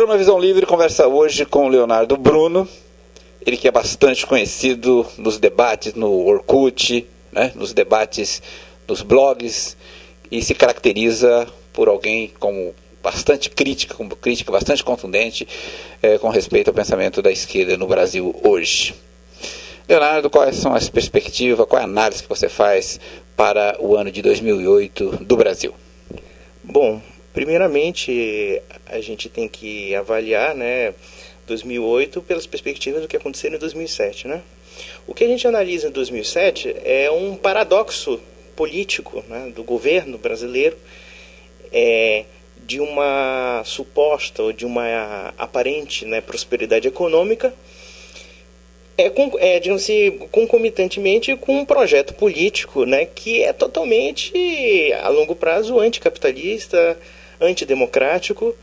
programa Visão Livre conversa hoje com o Leonardo Bruno, ele que é bastante conhecido nos debates no Orkut, né, nos debates nos blogs, e se caracteriza por alguém como bastante crítica, bastante contundente com respeito ao pensamento da esquerda no Brasil hoje. Leonardo, quais são as perspectivas, qual é a análise que você faz para o ano de 2008 do Brasil? Bom, primeiramente a gente tem que avaliar, 2008 pelas perspectivas do que aconteceu em 2007, né? O que a gente analisa em 2007 é um paradoxo político, né, do governo brasileiro, de uma suposta ou de uma aparente, prosperidade econômica, digamos assim, concomitantemente com um projeto político, que é totalmente, a longo prazo, anticapitalista, antidemocrático,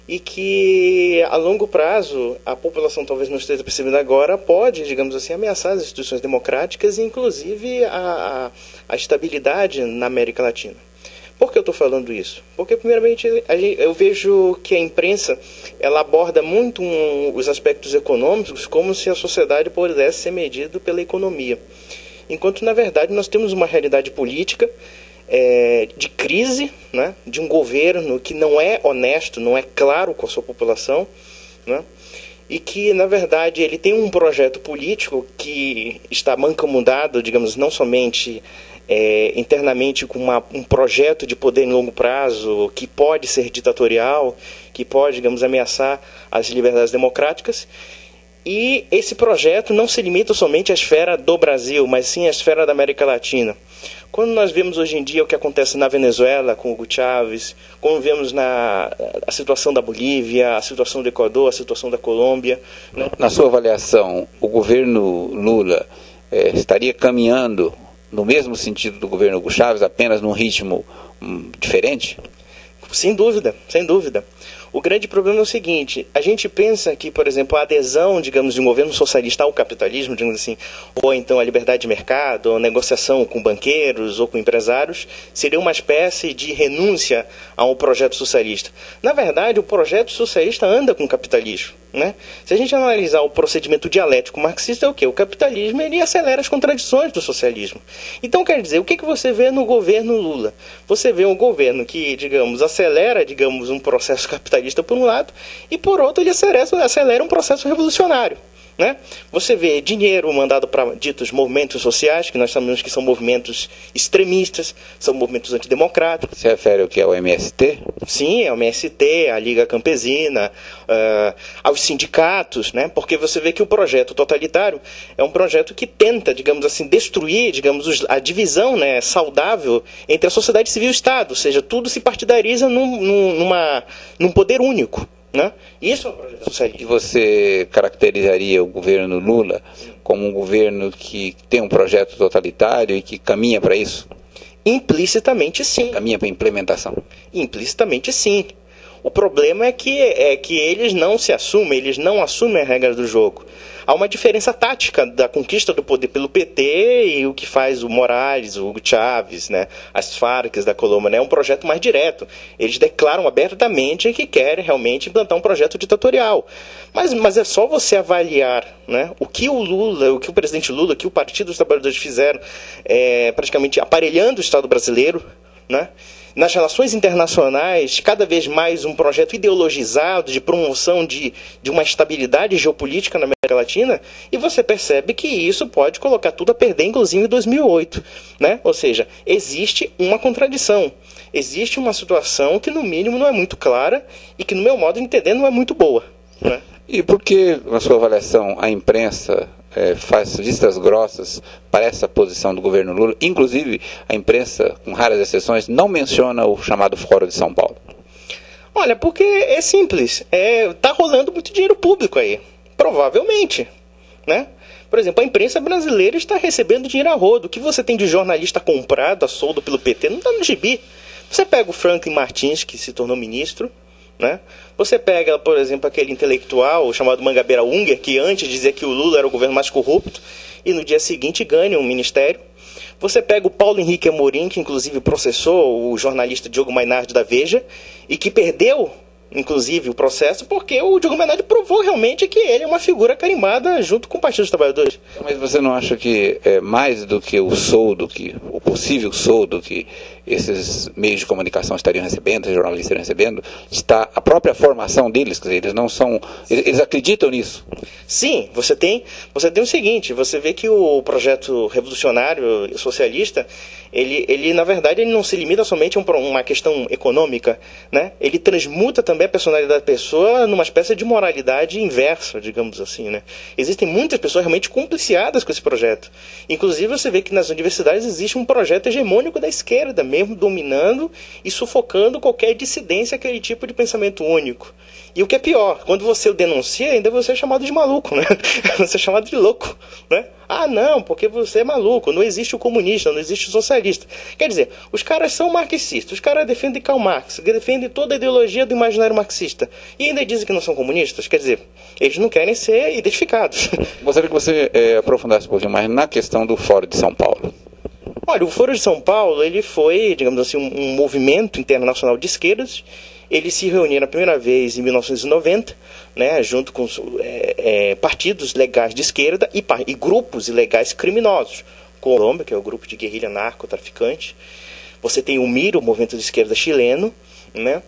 e que, a longo prazo, a população talvez não esteja percebendo agora, pode, digamos assim, ameaçar as instituições democráticas e, inclusive, a estabilidade na América Latina. Por que eu estou falando isso? Porque, primeiramente, eu vejo que a imprensa ela aborda muito os aspectos econômicos como se a sociedade pudesse ser medida pela economia. Enquanto, na verdade, nós temos uma realidade política de crise, né, de um governo que não é honesto, não é claro com a sua população, né, e que, na verdade, ele tem um projeto político que está mancomunado, digamos, não somente internamente com um projeto de poder em longo prazo que pode ser ditatorial, que pode, digamos, ameaçar as liberdades democráticas. E esse projeto não se limita somente à esfera do Brasil, mas sim à esfera da América Latina. Quando nós vemos hoje em dia o que acontece na Venezuela com Hugo Chávez, quando vemos a situação da Bolívia, a situação do Equador, a situação da Colômbia... né? Na sua avaliação, o governo Lula estaria caminhando no mesmo sentido do governo Hugo Chávez, apenas num ritmo diferente? Sem dúvida, sem dúvida. O grande problema é o seguinte: a gente pensa que, por exemplo, a adesão, digamos, de um governo socialista ao capitalismo, digamos assim, ou então a liberdade de mercado, ou negociação com banqueiros ou com empresários, seria uma espécie de renúncia a um projeto socialista. Na verdade, o projeto socialista anda com o capitalismo, né? Se a gente analisar o procedimento dialético marxista, é o quê? O capitalismo ele acelera as contradições do socialismo. Então, quer dizer, o que você vê no governo Lula? Você vê um governo que, digamos, acelera, digamos, um processo capitalista por um lado, e por outro ele acelera um processo revolucionário, né? Você vê dinheiro mandado para ditos movimentos sociais, que nós sabemos que são movimentos extremistas, são movimentos antidemocráticos. Se refere ao que? Ao MST? Sim, ao MST, à Liga Campesina, aos sindicatos, né? Porque você vê que o projeto totalitário é um projeto que tenta, digamos assim, destruir, digamos, a divisão, né, saudável entre a sociedade civil e o Estado, ou seja, tudo se partidariza num poder único. Né? Isso é um projeto socialista. E você caracterizaria o governo Lula como um governo que tem um projeto totalitário e que caminha para isso? Implicitamente sim. Caminha para a implementação? Implicitamente sim. O problema é que eles não se assumem, eles não assumem a regra do jogo. Há uma diferença tática da conquista do poder pelo PT e o que faz o Morales, o Hugo Chávez, né, as Farc da Colômbia, né, é um projeto mais direto. Eles declaram abertamente que querem realmente implantar um projeto ditatorial. Mas é só você avaliar, né, o que o Lula, o que o presidente Lula, o que o Partido dos Trabalhadores fizeram, praticamente aparelhando o Estado brasileiro, né? Nas relações internacionais, cada vez mais um projeto ideologizado de promoção de uma estabilidade geopolítica na América Latina, e você percebe que isso pode colocar tudo a perder, inclusive em 2008. Né? Ou seja, existe uma contradição, existe uma situação que, no mínimo, não é muito clara e que, no meu modo de entender, não é muito boa. Né? E por que, na sua avaliação, a imprensa faz vistas grossas para essa posição do governo Lula? Inclusive, a imprensa, com raras exceções, não menciona o chamado Fórum de São Paulo. Olha, porque é simples. Tá rolando muito dinheiro público aí. Provavelmente. Né? Por exemplo, a imprensa brasileira está recebendo dinheiro a rodo. O que você tem de jornalista comprado, a soldo pelo PT, não está no gibi. Você pega o Franklin Martins, que se tornou ministro, né? Você pega, por exemplo, aquele intelectual chamado Mangabeira Unger, que antes dizia que o Lula era o governo mais corrupto, e no dia seguinte ganha um ministério. Você pega o Paulo Henrique Amorim, que inclusive processou o jornalista Diogo Mainardi da Veja, e que perdeu inclusive, o processo, porque o Diogo Menardi provou realmente que ele é uma figura carimbada junto com o Partido dos Trabalhadores. Mas você não acha que é mais do que o soldo, o possível soldo que esses meios de comunicação estariam recebendo, os jornalistas estariam recebendo, está a própria formação deles, quer dizer, eles não são, eles acreditam nisso? Sim, você tem o seguinte, você vê que o projeto revolucionário socialista, ele na verdade ele não se limita somente a uma questão econômica, né? Ele transmuta também a personalidade da pessoa numa espécie de moralidade inversa, digamos assim, né? Existem muitas pessoas realmente compliciadas com esse projeto. Inclusive você vê que nas universidades existe um projeto hegemônico da esquerda, mesmo dominando e sufocando qualquer dissidência àquele tipo de pensamento único. E o que é pior, quando você o denuncia, ainda você é chamado de maluco, né? Você é chamado de louco, né? Ah, não, porque você é maluco, não existe o comunista, não existe o socialista. Quer dizer, os caras são marxistas, os caras defendem Karl Marx, defendem toda a ideologia do imaginário marxista, e ainda dizem que não são comunistas, quer dizer, eles não querem ser identificados. Gostaria que você aprofundasse um pouquinho mais na questão do Fórum de São Paulo. Olha, o Foro de São Paulo, ele foi, digamos assim, um movimento internacional de esquerdas. Ele se reuniu na primeira vez em 1990, né, junto com partidos legais de esquerda e grupos ilegais criminosos. Colômbia, que é o grupo de guerrilha narcotraficante. Você tem o MIR, o movimento de esquerda chileno, né?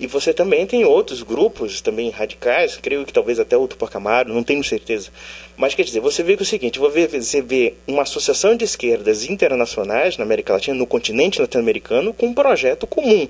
E você também tem outros grupos também radicais, creio que talvez até o Tupac Amaru, não tenho certeza. Mas quer dizer, você vê que é o seguinte, você vê uma associação de esquerdas internacionais na América Latina, no continente latino-americano, com um projeto comum.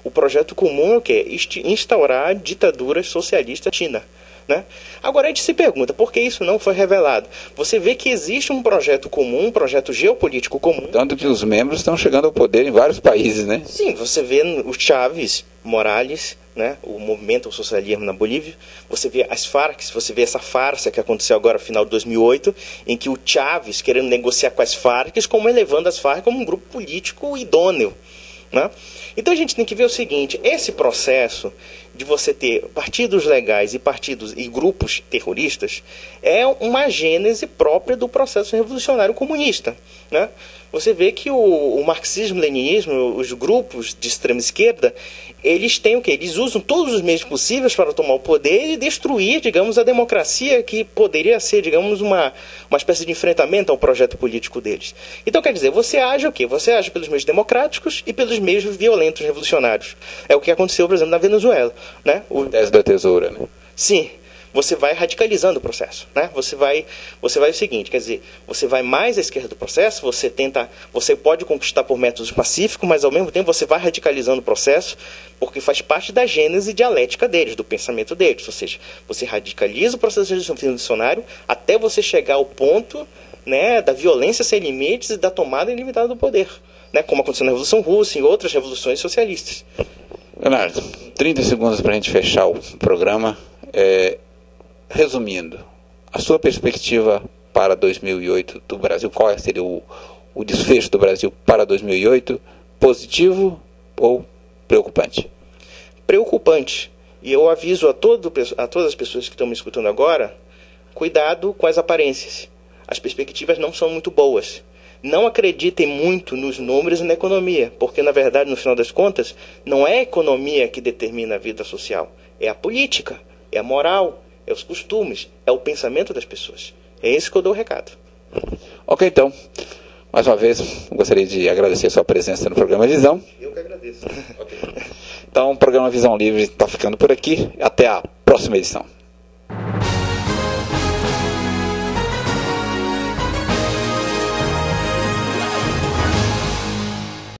O projeto comum é o quê? Instaurar ditaduras socialistas na China. Né? Agora a gente se pergunta, por que isso não foi revelado? Você vê que existe um projeto comum, um projeto geopolítico comum. Tanto que os membros estão chegando ao poder em vários países, né? Sim, você vê o Chávez, Morales, né? O movimento ao socialismo na Bolívia, você vê as Farc, você vê essa farsa que aconteceu agora no final de 2008, em que o Chávez querendo negociar com as Farc, como elevando as Farc como um grupo político idôneo. Né? Então a gente tem que ver o seguinte, esse processo de você ter partidos legais e partidos e grupos terroristas é uma gênese própria do processo revolucionário comunista. Né? Você vê que o marxismo-leninismo, os grupos de extrema esquerda, eles têm o quê? Eles usam todos os meios possíveis para tomar o poder e destruir, digamos, a democracia que poderia ser, digamos, uma espécie de enfrentamento ao projeto político deles. Então, quer dizer, você age o quê? Você age pelos meios democráticos e pelos meios violentos revolucionários. É o que aconteceu, por exemplo, na Venezuela. Né? O tese da tesoura, né? Sim. Você vai radicalizando o processo, né? Você vai o seguinte, quer dizer, você vai mais à esquerda do processo, você pode conquistar por métodos pacíficos, mas ao mesmo tempo você vai radicalizando o processo, porque faz parte da gênese dialética deles, do pensamento deles, ou seja, você radicaliza o processo revolucionário até você chegar ao ponto, né, da violência sem limites e da tomada ilimitada do poder, né? Como aconteceu na Revolução Russa e em outras revoluções socialistas. Leonardo, 30 segundos para a gente fechar o programa. Resumindo, a sua perspectiva para 2008 do Brasil, qual seria o desfecho do Brasil para 2008? Positivo ou preocupante? Preocupante. E eu aviso a todas as pessoas que estão me escutando agora, cuidado com as aparências. As perspectivas não são muito boas. Não acreditem muito nos números e na economia, porque, na verdade, no final das contas, não é a economia que determina a vida social. É a política, é a moral, é os costumes, é o pensamento das pessoas. É esse que eu dou o recado. Ok, então, mais uma vez, gostaria de agradecer a sua presença no programa Visão. Eu que agradeço. Okay. Então, o programa Visão Livre está ficando por aqui. Até a próxima edição.